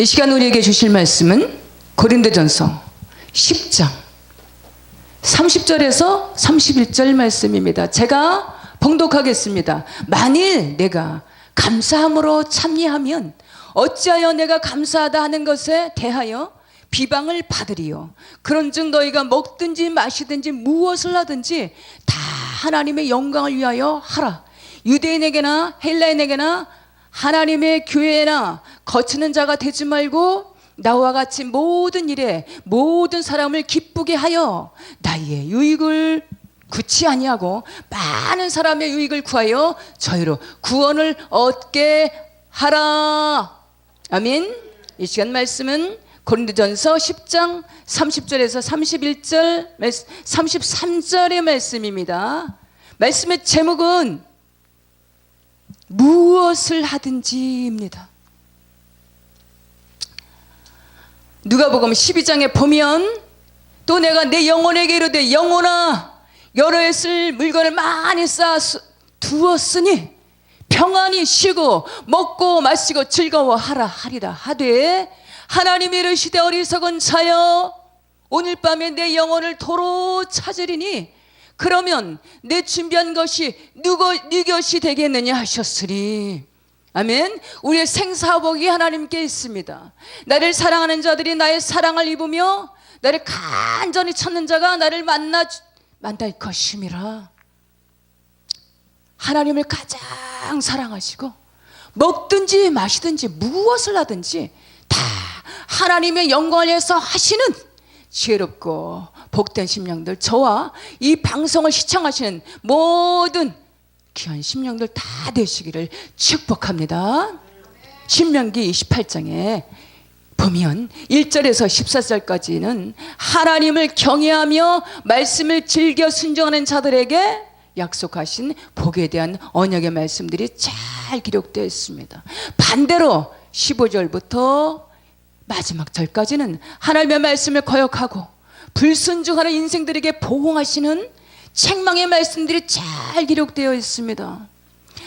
이 시간 우리에게 주실 말씀은 고린도전서 10장 30절에서 31절 말씀입니다. 제가 봉독하겠습니다. 만일 내가 감사함으로 참여하면 어찌하여 내가 감사하다 하는 것에 대하여 비방을 받으리요. 그런즉 너희가 먹든지 마시든지 무엇을 하든지 다 하나님의 영광을 위하여 하라. 유대인에게나 헬라인에게나 하나님의 교회나 거치는 자가 되지 말고 나와 같이 모든 일에 모든 사람을 기쁘게 하여 나의 유익을 구치 아니하고 많은 사람의 유익을 구하여 저희로 구원을 얻게 하라. 아멘. 이 시간 말씀은 고린도전서 10장 30절에서 31절 33절의 말씀입니다. 말씀의 제목은 무엇을 하든지입니다. 누가복음 12장에 보면 또 내가 내 영혼에게 이르되 영혼아 여러 해 쓸 물건을 많이 쌓아 두었으니 평안히 쉬고 먹고 마시고 즐거워하라 하리라 하되 하나님이 이르시되 어리석은 자여 오늘 밤에 내 영혼을 도로 찾으리니 그러면 내 준비한 것이 네 것이 되겠느냐 하셨으니. 아멘. 우리의 생사복이 하나님께 있습니다. 나를 사랑하는 자들이 나의 사랑을 입으며 나를 간절히 찾는 자가 나를 만날 것임이라. 하나님을 가장 사랑하시고 먹든지 마시든지 무엇을 하든지 다 하나님의 영광을 위해서 하시는 지혜롭고 복된 심령들, 저와 이 방송을 시청하시는 모든 귀한 심령들 다 되시기를 축복합니다. 신명기 28장에 보면 1절에서 14절까지는 하나님을 경외하며 말씀을 즐겨 순종하는 자들에게 약속하신 복에 대한 언약의 말씀들이 잘 기록되어 있습니다. 반대로 15절부터 마지막 절까지는 하나님의 말씀을 거역하고 불순종하는 인생들에게 보호하시는 책망의 말씀들이 잘 기록되어 있습니다.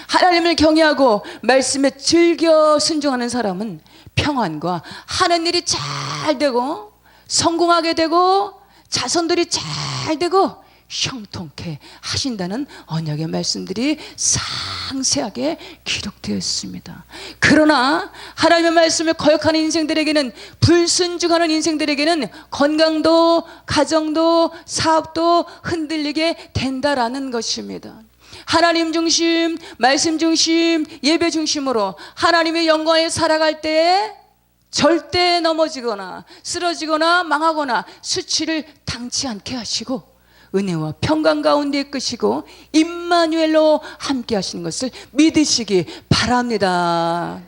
하나님을 경외하고 말씀에 즐겨 순종하는 사람은 평안과 하는 일이 잘 되고 성공하게 되고 자손들이 잘 되고 형통케 하신다는 언약의 말씀들이 상세하게 기록되어 있습니다. 그러나 하나님의 말씀을 거역하는 인생들에게는, 불순종하는 인생들에게는 건강도 가정도 사업도 흔들리게 된다라는 것입니다. 하나님 중심, 말씀 중심, 예배 중심으로 하나님의 영광에 살아갈 때에 절대 넘어지거나 쓰러지거나 망하거나 수치를 당치 않게 하시고 은혜와 평강 가운데 이끄시고 임마누엘로 함께 하시는 것을 믿으시기 바랍니다.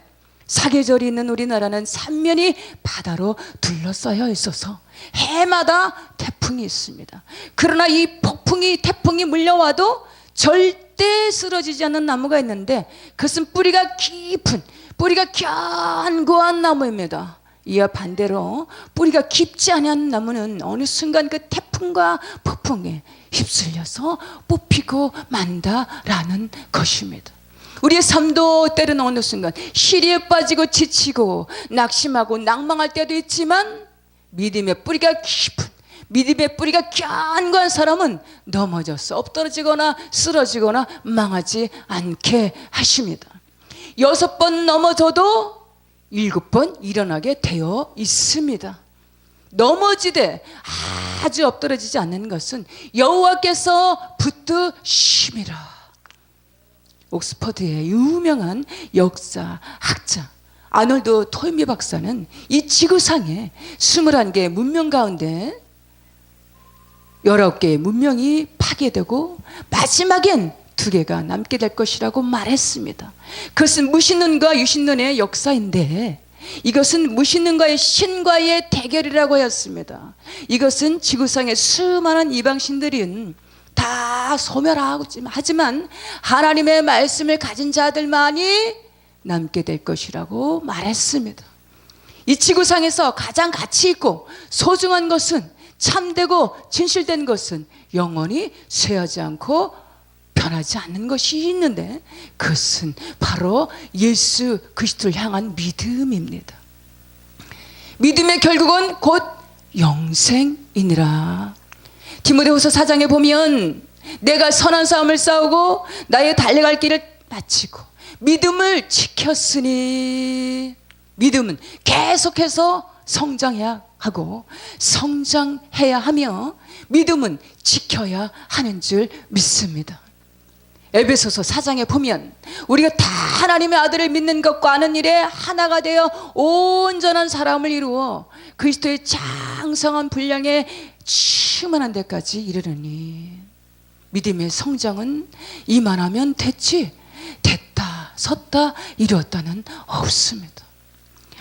사계절이 있는 우리나라는 삼면이 바다로 둘러싸여 있어서 해마다 태풍이 있습니다. 그러나 이 폭풍이 태풍이 물려와도 절대 쓰러지지 않는 나무가 있는데 그것은 뿌리가 깊은, 뿌리가 견고한 나무입니다. 이와 반대로 뿌리가 깊지 않은 나무는 어느 순간 그 태풍과 폭풍에 휩쓸려서 뽑히고 만다라는 것입니다. 우리의 삶도 때로는 어느 순간 시리에 빠지고 지치고 낙심하고 낭망할 때도 있지만 믿음의 뿌리가 깊은, 믿음의 뿌리가 견고한 사람은 넘어져서 엎드러지거나 쓰러지거나 망하지 않게 하십니다. 6번 넘어져도 7번 일어나게 되어 있습니다. 넘어지되 아주 엎드러지지 않는 것은 여호와께서 붙드심이라. 옥스퍼드의 유명한 역사 학자 아놀드 토인비 박사는 이 지구상에 21개의 문명 가운데 19개의 문명이 파괴되고 마지막엔 2개가 남게 될 것이라고 말했습니다. 그것은 무신론과 유신론의 역사인데 이것은 무신론과의 신과의 대결이라고 하였습니다. 이것은 지구상의 수많은 이방신들은 다 소멸하고 하지만 하나님의 말씀을 가진 자들만이 남게 될 것이라고 말했습니다. 이 지구상에서 가장 가치 있고 소중한 것은, 참되고 진실된 것은 영원히 쇠하지 않고 변하지 않는 것이 있는데 그것은 바로 예수 그리스도를 향한 믿음입니다. 믿음의 결국은 곧 영생이니라. 디모데후서 4장에 보면 내가 선한 싸움을 싸우고 나의 달려갈 길을 마치고 믿음을 지켰으니, 믿음은 계속해서 성장해야 하고 성장해야 하며 믿음은 지켜야 하는 줄 믿습니다. 에베소서 4장에 보면 우리가 다 하나님의 아들을 믿는 것과 아는 일에 하나가 되어 온전한 사람을 이루어 그리스도의 장성한 분량에 충만한 데까지 이르르니, 믿음의 성장은 이만하면 됐지 됐다 섰다 이루었다는 없습니다.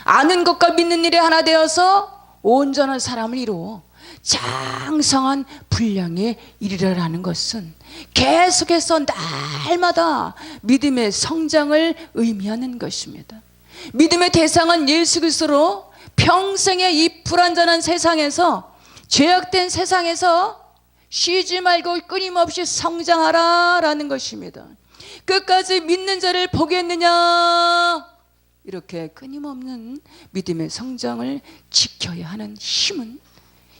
아는 것과 믿는 일에 하나 되어서 온전한 사람을 이루어 장성한 분량에 이르라는 것은 계속해서 날마다 믿음의 성장을 의미하는 것입니다. 믿음의 대상은 예수 그리스도로 평생의 이 불완전한 세상에서, 죄악된 세상에서 쉬지 말고 끊임없이 성장하라라는 것입니다. 끝까지 믿는 자를 보겠느냐, 이렇게 끊임없는 믿음의 성장을 지켜야 하는 힘은,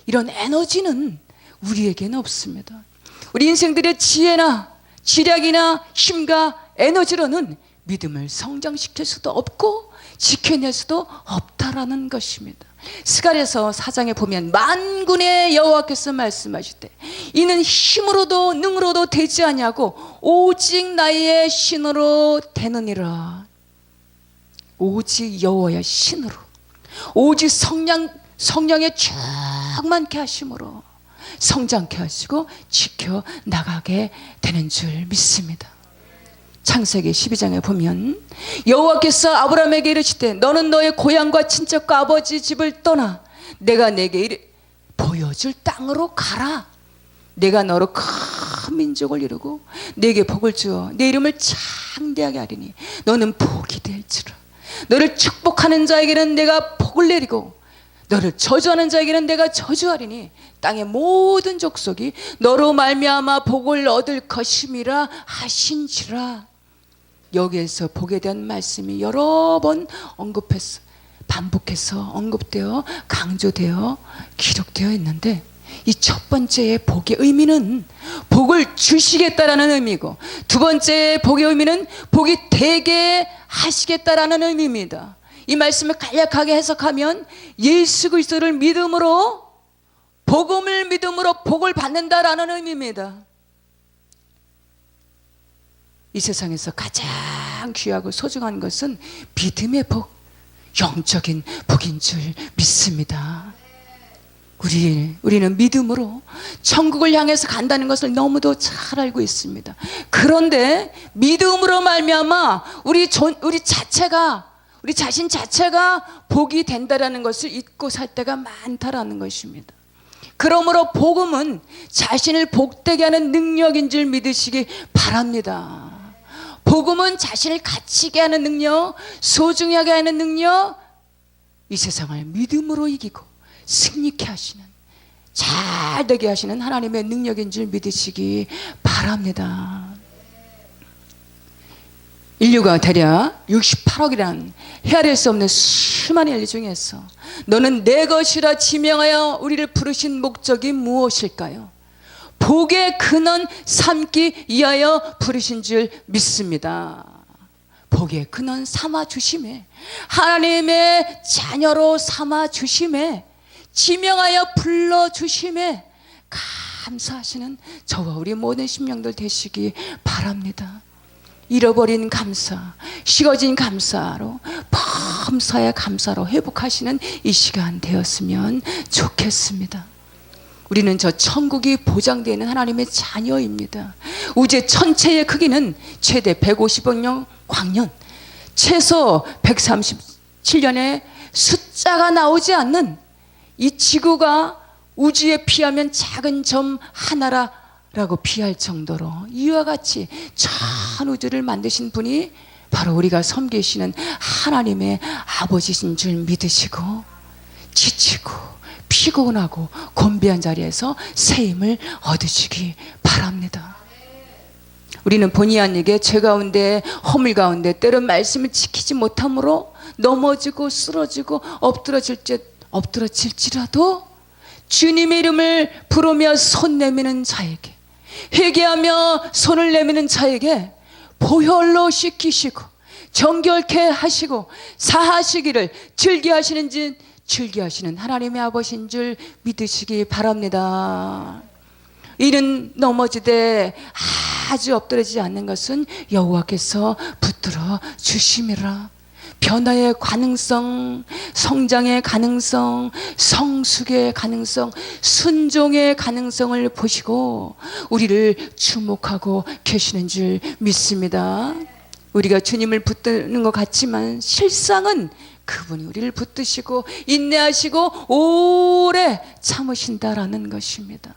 이런 에너지는 우리에게는 없습니다. 우리 인생들의 지혜나 지략이나 힘과 에너지로는 믿음을 성장시킬 수도 없고 지켜낼 수도 없다라는 것입니다. 스가랴서 4장에 보면 만군의 여호와께서 말씀하실 때 이는 힘으로도 능으로도 되지 아니하고 오직 나의 신으로 되느니라. 오직 여호와의 신으로, 오직 성령의 충만케 하심으로 성장케 하시고 지켜나가게 되는 줄 믿습니다. 창세기 12장에 보면 여호와께서 아브라함에게 이르시되 너는 너의 고향과 친척과 아버지 집을 떠나 내가 내게 보여줄 땅으로 가라. 내가 너로 큰 민족을 이루고 내게 복을 주어 내 이름을 창대하게 하리니 너는 복이 될지라. 너를 축복하는 자에게는 내가 복을 내리고 너를 저주하는 자에게는 내가 저주하리니 땅의 모든 족속이 너로 말미암아 복을 얻을 것임이라 하신지라. 여기에서 복에 대한 말씀이 여러 번 언급해서 반복해서 언급되어 강조되어 기록되어 있는데, 이 첫 번째의 복의 의미는 복을 주시겠다라는 의미고, 두 번째의 복의 의미는 복이 되게 하시겠다라는 의미입니다. 이 말씀을 간략하게 해석하면 예수 그리스도를 믿음으로, 복음을 믿음으로 복을 받는다라는 의미입니다. 이 세상에서 가장 귀하고 소중한 것은 믿음의 복, 영적인 복인 줄 믿습니다. 우리는 믿음으로 천국을 향해서 간다는 것을 너무도 잘 알고 있습니다. 그런데 믿음으로 말미암아 우리 자신 자체가 복이 된다라는 것을 잊고 살 때가 많다라는 것입니다. 그러므로 복음은 자신을 복되게 하는 능력인 줄 믿으시기 바랍니다. 복음은 자신을 갇히게 하는 능력, 소중하게 하는 능력, 이 세상을 믿음으로 이기고 승리케 하시는, 잘 되게 하시는 하나님의 능력인 줄 믿으시기 바랍니다. 인류가 대략 68억이라는 헤아릴 수 없는 수많은 인류 중에서 너는 내 것이라 지명하여 우리를 부르신 목적이 무엇일까요? 복의 근원 삼기 위하여 부르신 줄 믿습니다. 복의 근원 삼아 주심에, 하나님의 자녀로 삼아 주심에, 지명하여 불러 주심에 감사하시는 저와 우리 모든 심령들 되시기 바랍니다. 잃어버린 감사, 식어진 감사로, 범사의 감사로 회복하시는 이 시간 되었으면 좋겠습니다. 우리는 저 천국이 보장되어 있는 하나님의 자녀입니다. 우주 전체의 크기는 최대 150억 광년, 최소 137년의 숫자가 나오지 않는 이 지구가 우주에 비하면 작은 점 하나라고 비할 정도로 이와 같이 전 우주를 만드신 분이 바로 우리가 섬기시는 하나님의 아버지신 줄 믿으시고, 지치고 피곤하고 곤비한 자리에서 새 힘을 얻으시기 바랍니다. 우리는 본의 아니게 죄 가운데, 허물 가운데 때론 말씀을 지키지 못함으로 넘어지고 쓰러지고 엎드러질지라도 주님의 이름을 부르며 손 내미는 자에게, 회개하며 손을 내미는 자에게 보혈로 씻기시고 정결케 하시고 사하시기를 즐기하시는 하나님의 아버지인 줄 믿으시기 바랍니다. 이는 넘어지되 아주 엎드러지지 않는 것은 여호와께서 붙들어 주심이라. 변화의 가능성, 성장의 가능성, 성숙의 가능성, 순종의 가능성을 보시고 우리를 주목하고 계시는 줄 믿습니다. 우리가 주님을 붙드는 것 같지만 실상은 그분이 우리를 붙드시고 인내하시고 오래 참으신다라는 것입니다.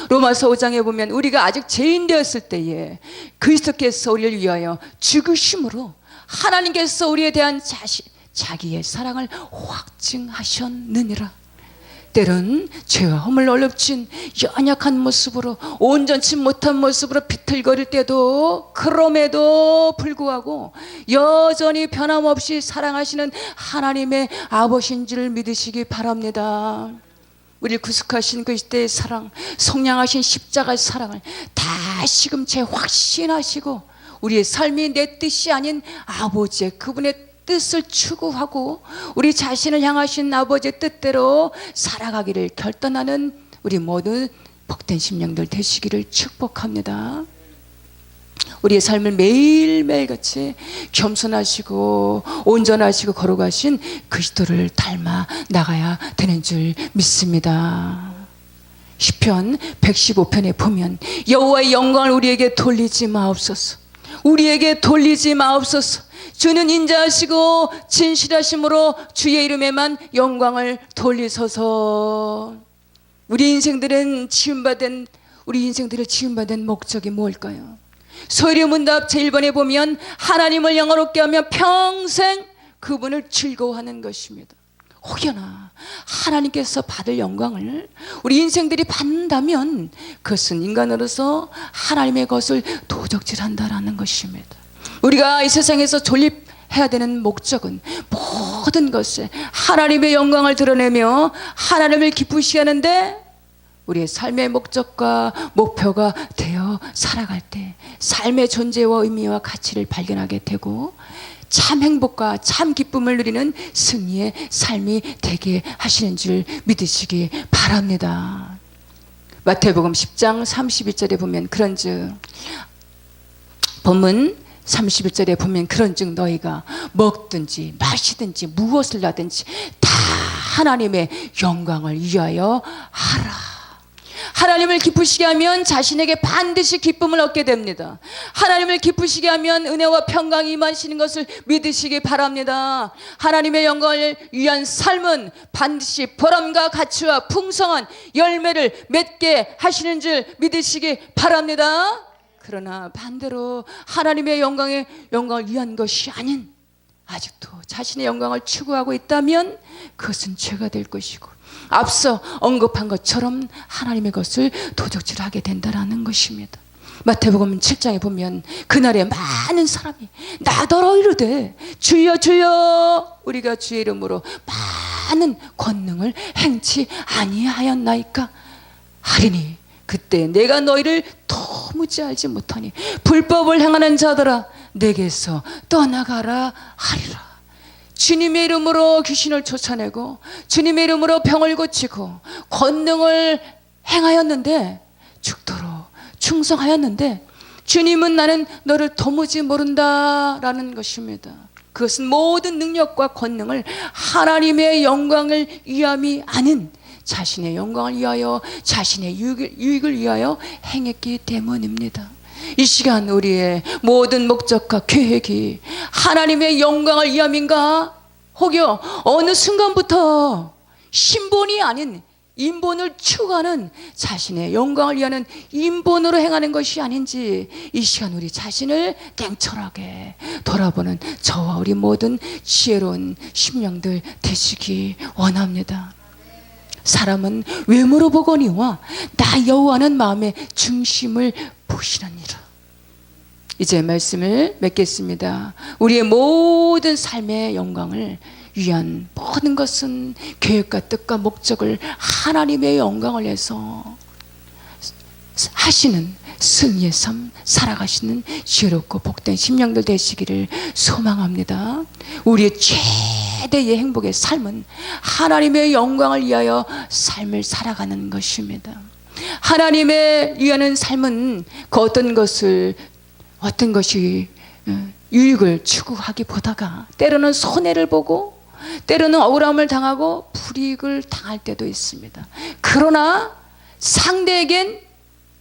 로마서 5장에 보면 우리가 아직 죄인 되었을 때에 그리스도께서 우리를 위하여 죽으심으로 하나님께서 우리에 대한 자기의 사랑을 확증하셨느니라. 때론 죄와 허물 얼룩진 연약한 모습으로, 온전치 못한 모습으로 비틀거릴 때도 그럼에도 불구하고 여전히 변함없이 사랑하시는 하나님의 아버지인 줄 믿으시기 바랍니다. 우리를 구속하신 그리스도의 사랑, 속량하신 십자가의 사랑을 다시금 재확신하시고 우리의 삶이 내 뜻이 아닌 아버지의 그분의 뜻을 추구하고 우리 자신을 향하신 아버지의 뜻대로 살아가기를 결단하는 우리 모든 복된 심령들 되시기를 축복합니다. 우리의 삶을 매일매일 같이 겸손하시고 온전하시고 거룩하신 그리스도를 닮아 나가야 되는 줄 믿습니다. 시편 115편에 보면 여호와의 영광을 우리에게 돌리지 마옵소서, 우리에게 돌리지 마옵소서. 주는 인자하시고 진실하심으로 주의 이름에만 영광을 돌리소서. 우리 인생들의 지음받은 목적이 뭘까요? 소리문답 제1번에 보면 하나님을 영화롭게 하며 평생 그분을 즐거워하는 것입니다. 혹여나 하나님께서 받을 영광을 우리 인생들이 받는다면 그것은 인간으로서 하나님의 것을 도적질한다라는 것입니다. 우리가 이 세상에서 존립해야 되는 목적은 모든 것에 하나님의 영광을 드러내며 하나님을 기쁘시게 하는데, 우리의 삶의 목적과 목표가 되어 살아갈 때 삶의 존재와 의미와 가치를 발견하게 되고 참 행복과 참 기쁨을 누리는 승리의 삶이 되게 하시는 줄 믿으시기 바랍니다. 마태복음 10장 31절에 보면 그런즉, 본문 31절에 보면 그런즉 너희가 먹든지 마시든지 무엇을 하든지 다 하나님의 영광을 위하여 하라. 하나님을 기쁘시게 하면 자신에게 반드시 기쁨을 얻게 됩니다. 하나님을 기쁘시게 하면 은혜와 평강이 임하시는 것을 믿으시기 바랍니다. 하나님의 영광을 위한 삶은 반드시 보람과 가치와 풍성한 열매를 맺게 하시는 줄 믿으시기 바랍니다. 그러나 반대로 하나님의 영광을 위한 것이 아닌 아직도 자신의 영광을 추구하고 있다면 그것은 죄가 될 것이고 앞서 언급한 것처럼 하나님의 것을 도적질하게 된다는 것입니다. 마태복음 7장에 보면 그날에 많은 사람이 나더러 이르되 주여 주여 우리가 주의 이름으로 많은 권능을 행치 아니하였나이까 하리니 그때 내가 너희를 도무지 알지 못하니 불법을 행하는 자들아 내게서 떠나가라 하리라. 주님의 이름으로 귀신을 쫓아내고 주님의 이름으로 병을 고치고 권능을 행하였는데 죽도록 충성하였는데 주님은 나는 너를 도무지 모른다라는 것입니다. 그것은 모든 능력과 권능을 하나님의 영광을 위함이 아닌 자신의 영광을 위하여 자신의 유익을 위하여 행했기 때문입니다. 이 시간 우리의 모든 목적과 계획이 하나님의 영광을 위함인가? 혹여 어느 순간부터 신본이 아닌 인본을 추구하는 자신의 영광을 위하는 인본으로 행하는 것이 아닌지 이 시간 우리 자신을 냉철하게 돌아보는 저와 우리 모든 지혜로운 심령들 되시기 원합니다. 사람은 외모로 보거니와 나 여호와는 마음의 중심을 보시느니라. 이제 말씀을 맺겠습니다. 우리의 모든 삶의 영광을 위한 모든 것은 계획과 뜻과 목적을 하나님의 영광을 위해서 하시는 승리의 삶 살아가시는 지혜롭고 복된 심령들 되시기를 소망합니다. 우리의 최대의 행복의 삶은 하나님의 영광을 위하여 삶을 살아가는 것입니다. 하나님의 위하는 삶은 그 어떤 것이 유익을 추구하기보다가 때로는 손해를 보고 때로는 억울함을 당하고 불이익을 당할 때도 있습니다. 그러나 상대에겐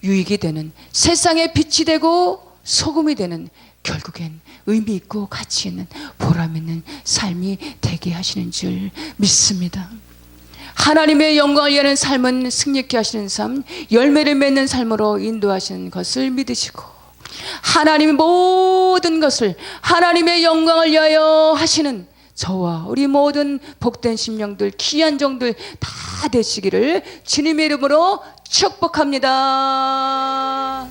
유익이 되는, 세상에 빛이 되고 소금이 되는, 결국엔 의미 있고 가치 있는 보람 있는 삶이 되게 하시는 줄 믿습니다. 하나님의 영광을 위하는 삶은 승리케 하시는 삶, 열매를 맺는 삶으로 인도하시는 것을 믿으시고, 하나님의 모든 것을 하나님의 영광을 위하여 하시는 저와 우리 모든 복된 심령들, 귀한 종들 다 되시기를 주님의 이름으로 축복합니다.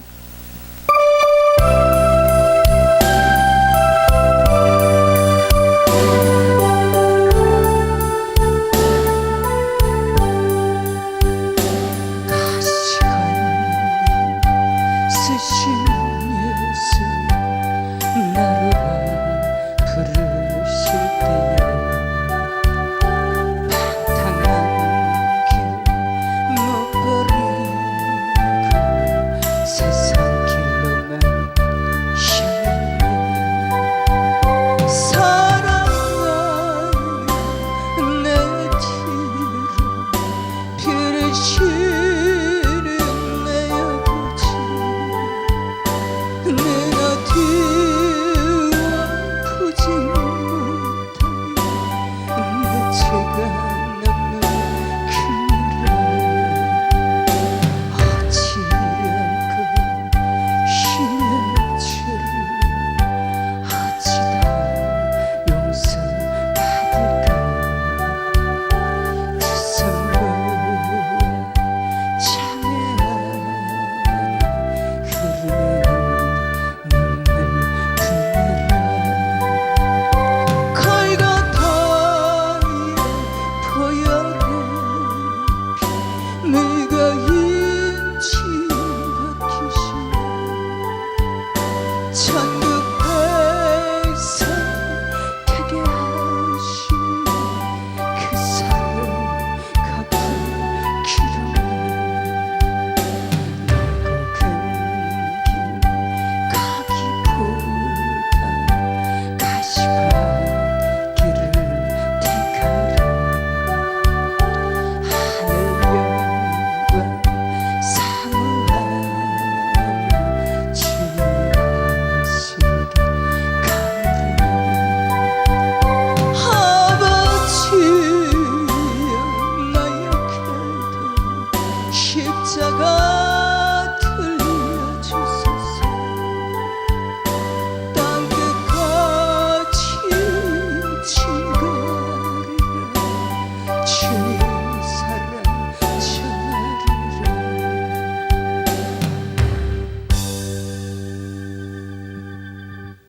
십자가